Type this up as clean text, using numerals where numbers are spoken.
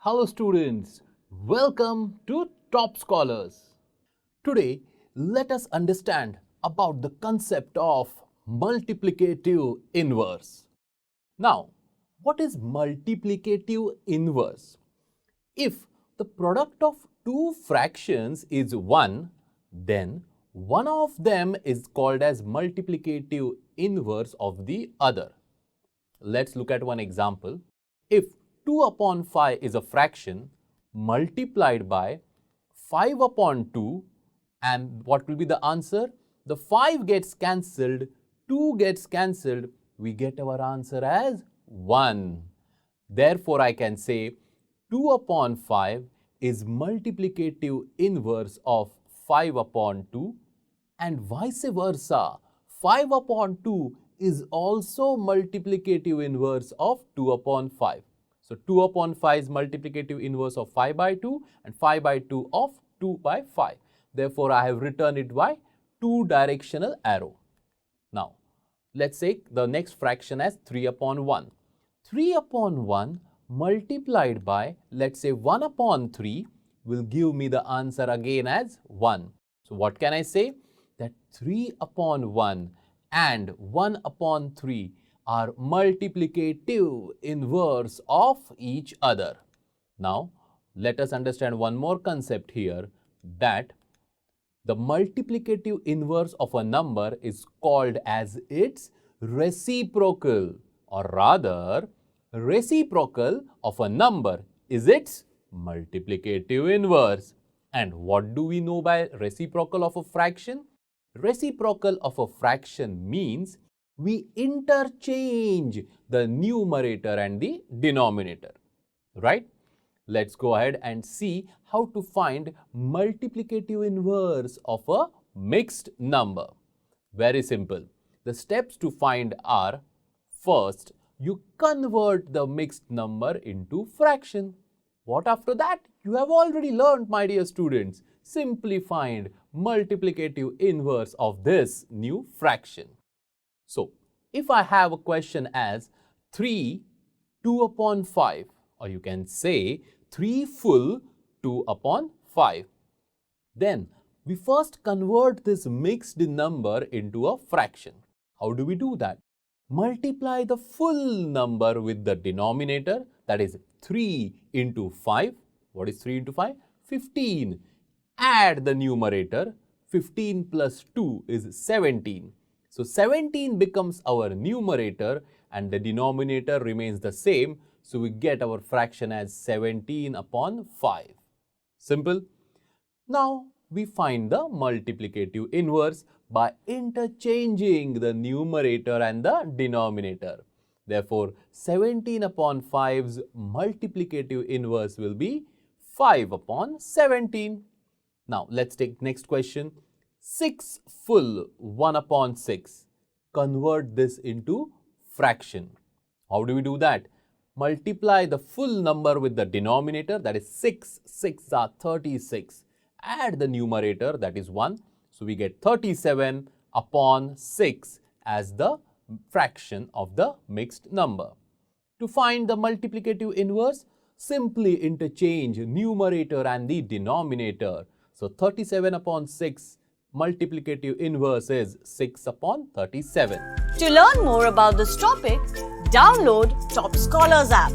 Hello students, welcome to Toppscholars. Today, let us understand about the concept of multiplicative inverse. Now, what is multiplicative inverse? If the product of two fractions is 1, then one of them is called as multiplicative inverse of the other. Let's look at one example. If 2 upon 5 is a fraction multiplied by 5 upon 2, and what will be the answer? The 5 gets cancelled, 2 gets cancelled, we get our answer as 1. Therefore, I can say 2 upon 5 is multiplicative inverse of 5 upon 2, and vice versa. 5 upon 2 is also multiplicative inverse of 2 upon 5. So 2 upon 5 is multiplicative inverse of 5 by 2 and 5 by 2 of 2 by 5. Therefore, I have written it by 2 directional arrow. Now, let's take the next fraction as 3 upon 1. 3 upon 1 multiplied by, let's say 1 upon 3 will give me the answer again as 1. So what can I say? That 3 upon 1 and 1 upon 3 are multiplicative inverse of each other. Now, let us understand one more concept here, that the multiplicative inverse of a number is called as its reciprocal, or rather, reciprocal of a number is its multiplicative inverse. And what do we know by reciprocal of a fraction? Reciprocal of a fraction means we interchange the numerator and the denominator, right? Let's go ahead and see how to find multiplicative inverse of a mixed number. Very simple. The steps to find are: first, you convert the mixed number into fraction. What after that? You have already learned, my dear students. Simply find multiplicative inverse of this new fraction. So, if I have a question as 3, 2 upon 5, or you can say 3 full 2 upon 5, then we first convert this mixed number into a fraction. How do we do that? Multiply the full number with the denominator, that is 3 into 5. What is 3 into 5? 15. Add the numerator. 15 plus 2 is 17. So 17 becomes our numerator and the denominator remains the same. So we get our fraction as 17 upon 5. Simple. Now we find the multiplicative inverse by interchanging the numerator and the denominator. Therefore, 17 upon 5's multiplicative inverse will be 5 upon 17. Now, let's take next question. 6 full 1 upon 6. Convert this into fraction. How do we do that? Multiply the full number with the denominator, that is 6. 6 are 36. Add the numerator, that is 1. So we get 37 upon 6 as the fraction of the mixed number. To find the multiplicative inverse, simply interchange numerator and the denominator. So 37 upon 6 multiplicative inverse is 6 upon 37. To learn more about this topic, download Toppscholars app.